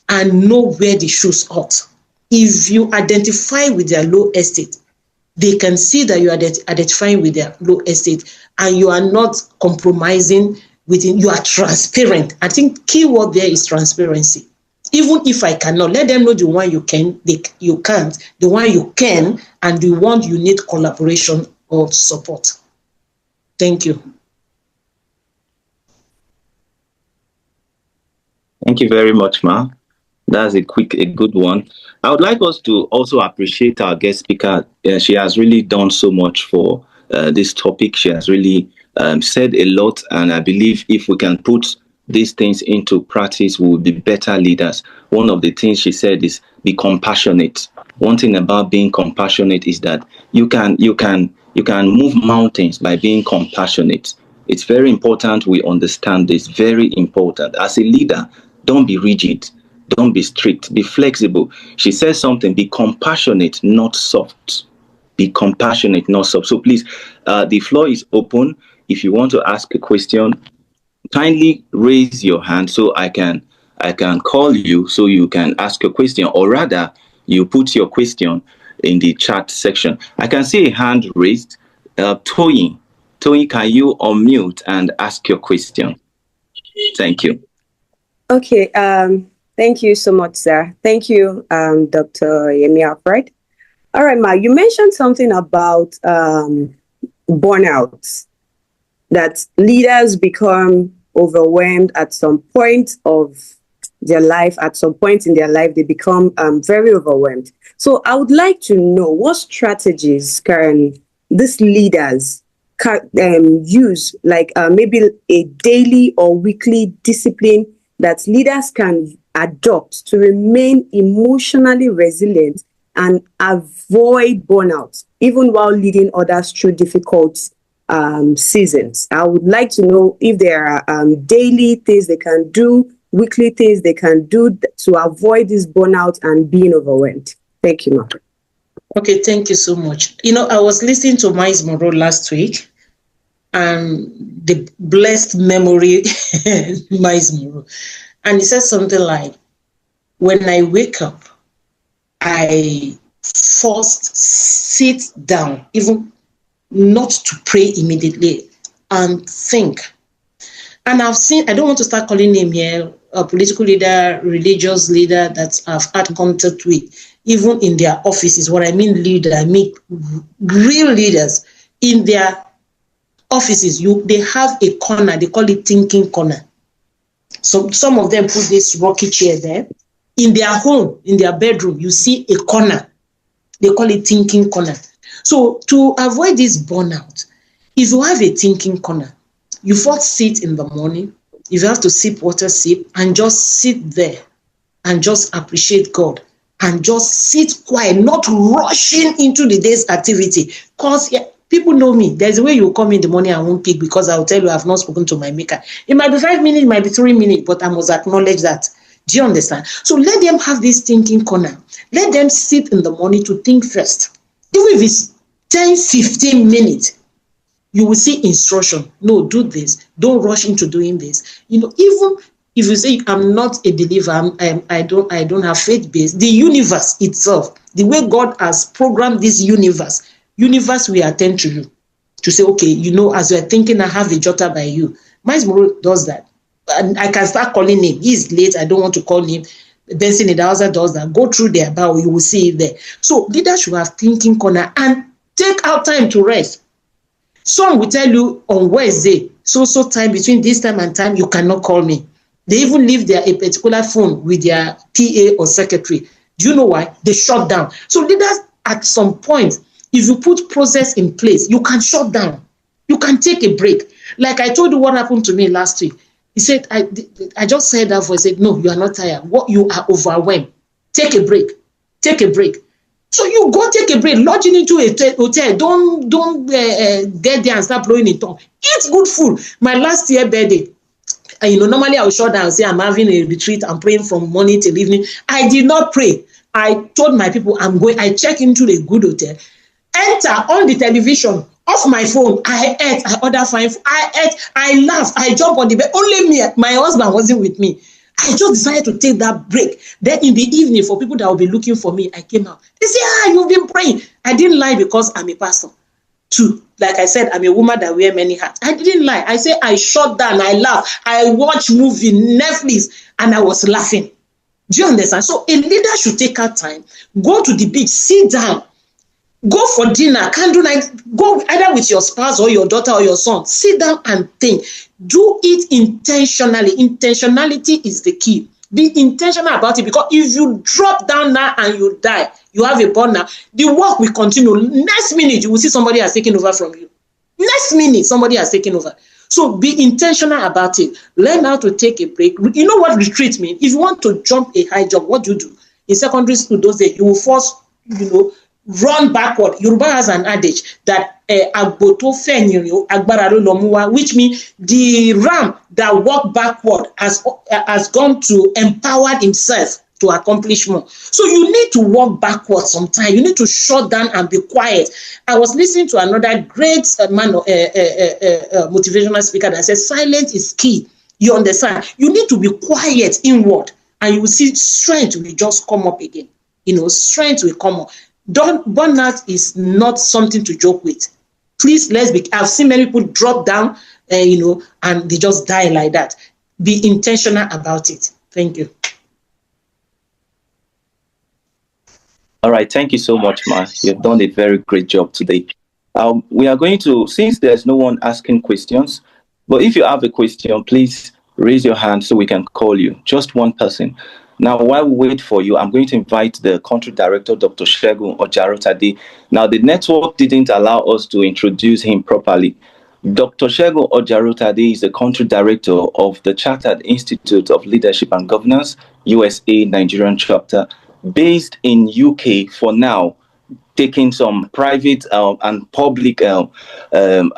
and know where the shoes hurt. If you identify with their low estate, they can see that you are identifying with their low estate and you are not compromising within, you are transparent. I think key word there is transparency. Even if I cannot, let them know the one you can, you can't, the one you can, and the one you need collaboration or support. Thank you. Thank you very much, Ma. That's a good one. I would like us to also appreciate our guest speaker. She has really done so much for this topic. She has really said a lot, and I believe if we can put these things into practice, we will be better leaders. One of the things she said is be compassionate. One thing about being compassionate is that you can move mountains by being compassionate. It's very important we understand this. Very important. As a leader, don't be rigid. Don't be strict. Be flexible. She says something. Be compassionate, not soft. Be compassionate, not soft. So please, the floor is open. If you want to ask a question, kindly raise your hand so I can call you so you can ask a question, or rather, you put your question in the chat section. I can see a hand raised. Toyin, can you unmute and ask your question? Thank you. Okay. Thank you so much, sir. Thank you, Dr. Yemi Alfred. All right, Ma, you mentioned something about burnouts, that leaders become overwhelmed at some point of their life. At some point in their life, they become very overwhelmed. So I would like to know what strategies can these leaders use, like maybe a daily or weekly discipline that leaders can adopt to remain emotionally resilient and avoid burnout, even while leading others through difficult seasons. I would like to know if there are daily things they can do, weekly things they can do to avoid this burnout and being overwhelmed. Thank you, Ma. Okay, thank you so much. I was listening to Miles Monroe last week, and the blessed memory Miles Monroe. And he said something like, when I wake up, I first sit down, even not to pray immediately, and think. And I've seen, I don't want to start calling him here, a political leader, religious leader that I've had contact with, even in their offices. What I mean leader, I mean real leaders in their offices. They have a corner, they call it thinking corner. So some of them put this rocking chair there. In their home, in their bedroom, you see a corner. They call it thinking corner. So to avoid this burnout, if you have a thinking corner, you first sit in the morning. If you have to sip water, sip, and just sit there and just appreciate God and just sit quiet, not rushing into the day's activity. Because people know me. There's a way you come in the morning, I won't pick because I'll tell you I've not spoken to my maker. It might be 5 minutes, it might be 3 minutes, but I must acknowledge that. Do you understand? So let them have this thinking corner. Let them sit in the morning to think first. Even if it's 10, 15 minutes, you will see instruction. No, do this. Don't rush into doing this. Even if you say I'm not a believer, I don't have faith base. The universe itself, the way God has programmed this universe will attend to you. To say, okay, as you're thinking, I have a jotter by you. Miles Monroe does that. And I can start calling him. He's late. I don't want to call him. Benson Idahosa does that. Go through their bio. You will see it there. So leaders should have thinking corner and take out time to rest. Some will tell you on Wednesday, so time between this time and time, you cannot call me. They even leave a particular phone with their PA or secretary. Do you know why? They shut down. So leaders, at some point, if you put process in place, you can shut down. You can take a break. Like I told you what happened to me last week. He said, I just said that voice. I said, no, you are not tired. You are overwhelmed. Take a break. Take a break. So you go take a break, lodging into a hotel. Don't get there and start blowing in tongue. Eat good food. My last year birthday, normally I will shut down and say I'm having a retreat. I'm praying from morning till evening. I did not pray. I told my people I'm going. I check into a good hotel. Enter on the television. Off my phone, I ate, I ordered fine food, I ate, I laughed, I jumped on the bed. Only me, my husband wasn't with me. I just decided to take that break. Then in the evening, for people that will be looking for me, I came out. They say, you've been praying. I didn't lie because I'm a pastor. Two, like I said, I'm a woman that wears many hats. I didn't lie. I say I shut down, I laughed, I watched movie, Netflix, and I was laughing. Do you understand? So a leader should take out time, go to the beach, sit down, Go for dinner, candlelight, go either with your spouse or your daughter or your son. Sit down and think. Do it intentionally. Intentionality is the key. Be intentional about it, because if you drop down now and you die, you have a burner, the work will continue. Next minute, you will see somebody has taken over from you. Next minute, somebody has taken over. So be intentional about it. Learn how to take a break. You know what retreat means? If you want to jump a high jump, what do you do? In secondary school those days, you will first, run backward. Yoruba has an adage that which means the ram that walked backward has gone to empower himself to accomplish more. So you need to walk backward sometimes. You need to shut down and be quiet. I was listening to another great motivational speaker that said silence is key. You understand? You need to be quiet inward, and you will see strength will just come up again. Strength will come up. Burnout is not something to joke with. Please, I've seen many people drop down, and they just die like that. Be intentional about it. Thank you. All right, thank you so much, Ma. You've done a very great job today. We are going to, since there's no one asking questions, but if you have a question, please raise your hand so we can call you. Just one person. Now, while we wait for you, I'm going to invite the country director, Dr. CILG Nigeria. Now, the network didn't allow us to introduce him properly. Dr. CILG Nigeria is the country director of the Chartered Institute of Leadership and Governance, USA Nigerian chapter, based in UK for now, taking some private and public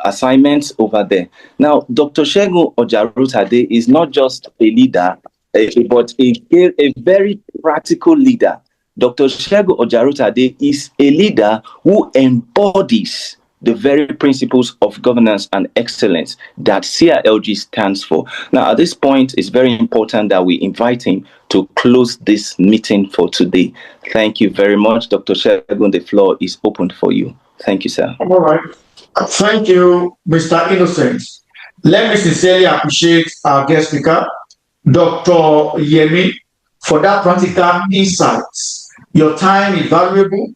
assignments over there. Now, Dr. CILG Nigeria is not just a leader, but a very practical leader. Dr. CILG Nigeria is a leader who embodies the very principles of governance and excellence that CILG stands for. Now, at this point, it's very important that we invite him to close this meeting for today. Thank you very much, Dr. CILG. The floor is open for you. Thank you, sir. All right. Thank you, Mr. Innocent. Let me sincerely appreciate our guest speaker, Dr. Yemi, for that practical insights. Your time is valuable.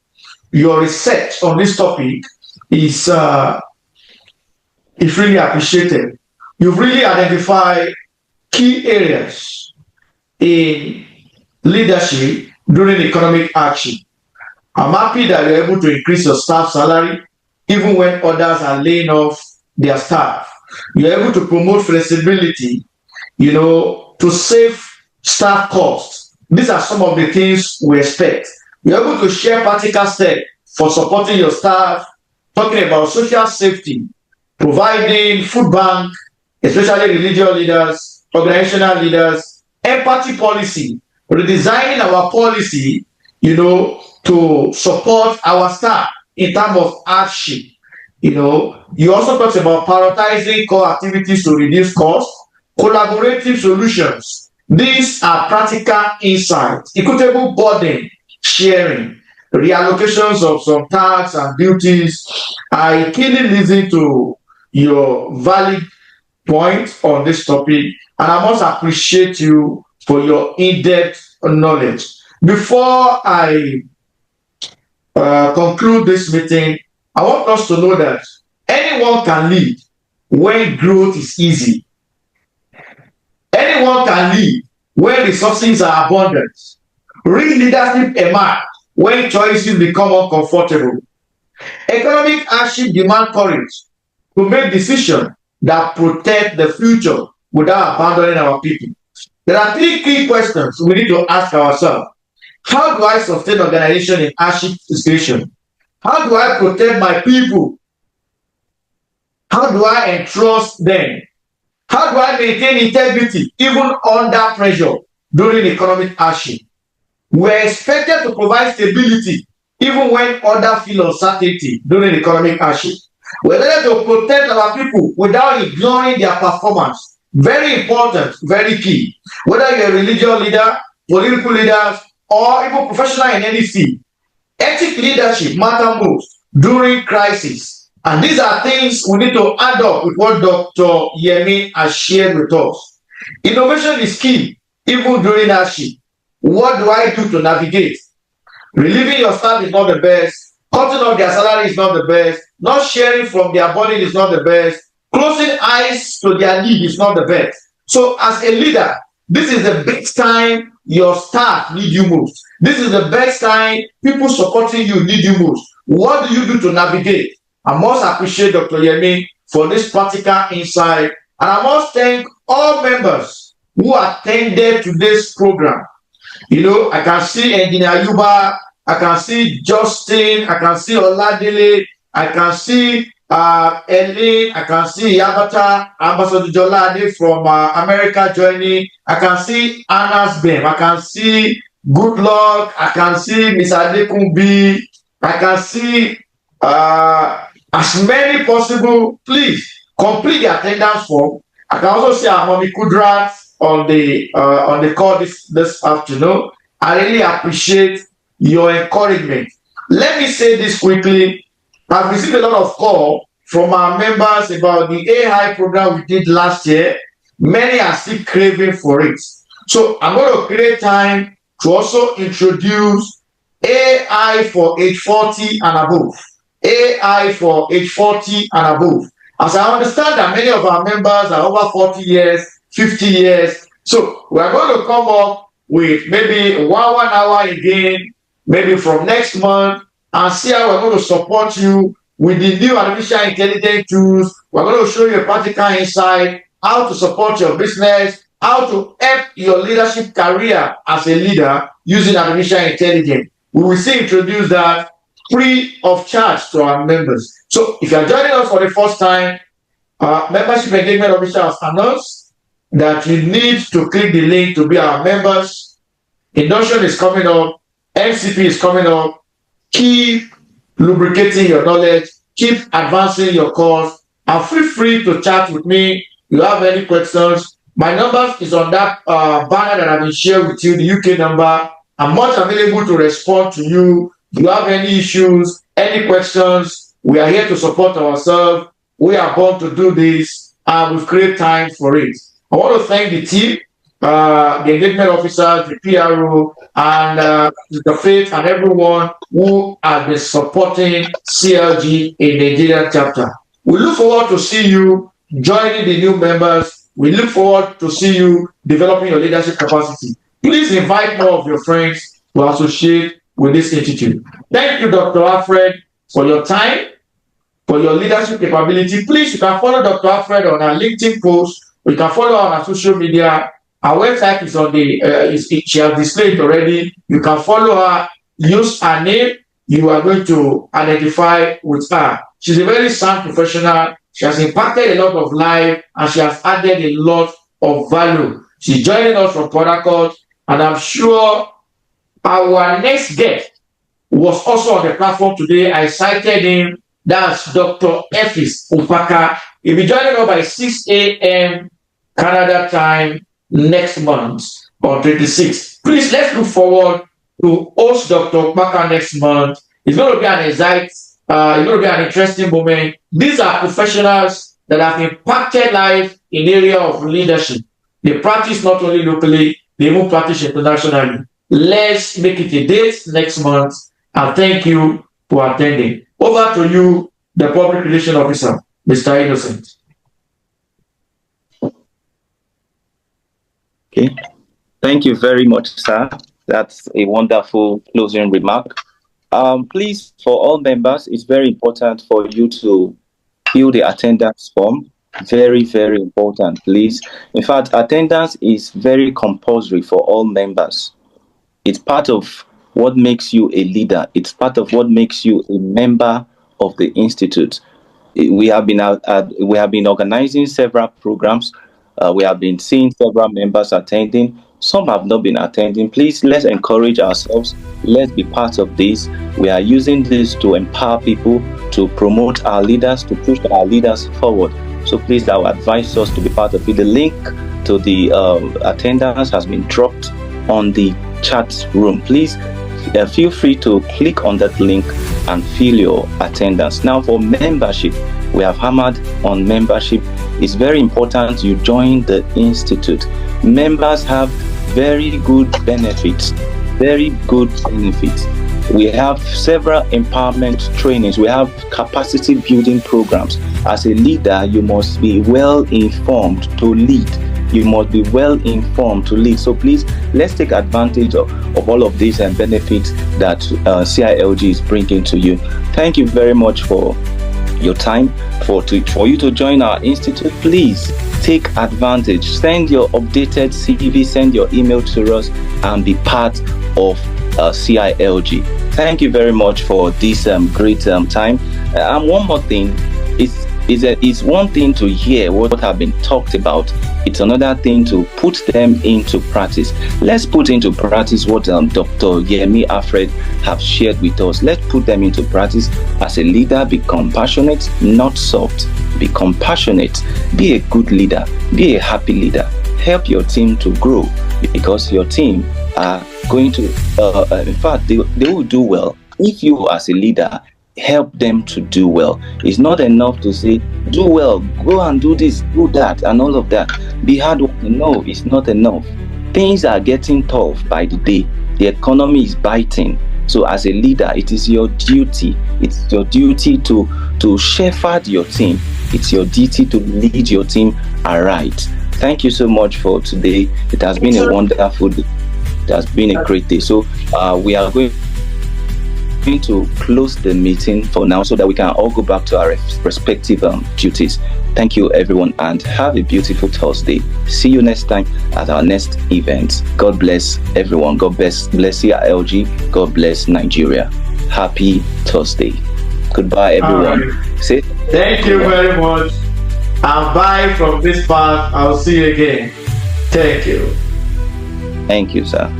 Your research on this topic is really appreciated. You've really identified key areas in leadership during economic action. I'm happy that you're able to increase your staff salary even when others are laying off their staff. You're able to promote flexibility, to save staff costs. These are some of the things we expect. You're able to share practical steps for supporting your staff, talking about social safety, providing food bank, especially religious leaders, organizational leaders, empathy policy, redesigning our policy, to support our staff in terms of hardship. You also talked about prioritizing core activities to reduce costs, collaborative solutions. These are practical insights, equitable burden sharing, reallocations of some tax and duties. I keenly listen to your valid points on this topic, and I must appreciate you for your in-depth knowledge. Before I conclude this meeting, I want us to know that anyone can lead when growth is easy. Anyone can lead when resources are abundant. Real leadership emerge when choices become uncomfortable. Economic hardship demands courage to make decisions that protect the future without abandoning our people. There are three key questions we need to ask ourselves. How do I sustain organization in hardship situation? How do I protect my people? How do I entrust them? How do I maintain integrity even under pressure during economic hardship? We're expected to provide stability even when others feel uncertainty during economic hardship. We're there to protect our people without ignoring their performance. Very important, very key. Whether you're a religious leader, political leaders, or even professional in any field, ethical leadership matters most during crisis. And these are things we need to add up with what Dr. Yemi has shared with us. Innovation is key, even during hardship. What do I do to navigate? Relieving your staff is not the best. Cutting off their salary is not the best. Not sharing from their burden is not the best. Closing eyes to their need is not the best. So as a leader, this is the best time your staff need you most. This is the best time people supporting you need you most. What do you do to navigate? I must appreciate Dr. Yemi for this practical insight. And I must thank all members who attended today's program. You know, I can see Engineer Yuba, I can see Justin, I can see Oladele, I can see Elaine, I can see Yabata, Ambassador Jolade from America joining, I can see Anna's Bem, I can see Good Luck, I can see Miss Adekunbi, I can see as many possible. Please complete the attendance form. I can also see our mommy Kudrat on the call this afternoon. I really appreciate your encouragement. Let me say this quickly. I've received a lot of call from our members about the AI program we did last year. Many are still craving for it. So I'm going to create time to also introduce AI for age 40 and above. AI for age 40 and above. As I understand that many of our members are over 40 years, 50 years. So we are going to come up with maybe one hour again, maybe from next month, and see how we're going to support you with the new artificial intelligence tools. We're going to show you a practical insight, how to support your business, how to help your leadership career as a leader using artificial intelligence. We will still introduce that free of charge to our members. So if you are joining us for the first time, membership engagement officer has announced that you need to click the link to be our members. Induction is coming up, MCP is coming up. Keep lubricating your knowledge, keep advancing your course, and feel free to chat with me if you have any questions. My number is on that banner that I've been sharing with you, the UK number. I'm much available to respond to you. If you have any issues, any questions, we are here to support ourselves. We are born to do this, and we've created time for it. I want to thank the team, the engagement officers, the PRO, and the faith, and everyone who has been supporting CILG in Nigeria chapter. We look forward to see you joining the new members. We look forward to see you developing your leadership capacity. Please invite more of your friends to associate with this institute. Thank you, Dr. Alfred, for your time, for your leadership capability. Please, you can follow Dr. Alfred on our LinkedIn post. You can follow her on our social media. Our website is on she has displayed already. You can follow her, use her name. You are going to identify with her. She's a very sound professional. She has impacted a lot of life, and she has added a lot of value. She's joining us from Port Harcourt, and I'm sure our next guest was also on the platform today. I cited him. That's Dr. Efis Upaka. He'll be joining us by 6 a.m. Canada time next month on 26th. Please, let's look forward to host Dr. Upaka next month. It's going to be an exciting, it's going to be an interesting moment. These are professionals that have impacted life in the area of leadership. They practice not only locally, they even practice internationally. Let's make it a date next month, and thank you for attending. Over to you, the Public Relations Officer, Mr. Innocent. Okay. Thank you very much, sir. That's a wonderful closing remark. Please, for all members, it's very important for you to fill the attendance form. Very, very important, please. In fact, attendance is very compulsory for all members. It's part of what makes you a leader. It's part of what makes you a member of the institute. We have been organizing several programs. We have been seeing several members attending. Some have not been attending. Please, let's encourage ourselves. Let's be part of this. We are using this to empower people, to promote our leaders, to push our leaders forward. So please, I would advise us to be part of it. The link to the attendance has been dropped on the chat room. Please feel free to click on that link and fill your attendance. Now, for membership, we have hammered on membership. It's very important you join the institute. Members have very good benefits. We have several empowerment trainings. We have capacity building programs. As a leader, you must be well informed to lead. You must be well informed to lead. So please, let's take advantage of all of these and benefits that CILG is bringing to you. Thank you very much for your time. For you to join our institute, please take advantage. Send your updated CV, send your email to us, and be part of CILG. Thank you very much for this great time. And one more thing, it's one thing to hear what have been talked about. It's another thing to put them into practice. Let's put into practice what Dr. Yemi, Alfred have shared with us. Let's put them into practice. As a leader, be compassionate, not soft. Be compassionate. Be a good leader. Be a happy leader. Help your team to grow, because your team are going to, in fact, they will do well if you as a leader help them to do well. It's not enough to say, do well, go and do this, do that, and all of that. Be hard working. No, it's not enough. Things are getting tough by the day. The economy is biting. So as a leader, it is your duty. It's your duty to shepherd your team. It's your duty to lead your team aright. Thank you so much for today. It has been a wonderful day. It has been a great day. So we are going to close the meeting for now so that we can all go back to our respective duties. Thank you, everyone, and have a beautiful Thursday. See you next time at our next event. God bless everyone. God bless CILG. God bless Nigeria. Happy Thursday. Goodbye, everyone. Thank you very much. And bye from this part. I'll see you again. Thank you. Thank you, sir.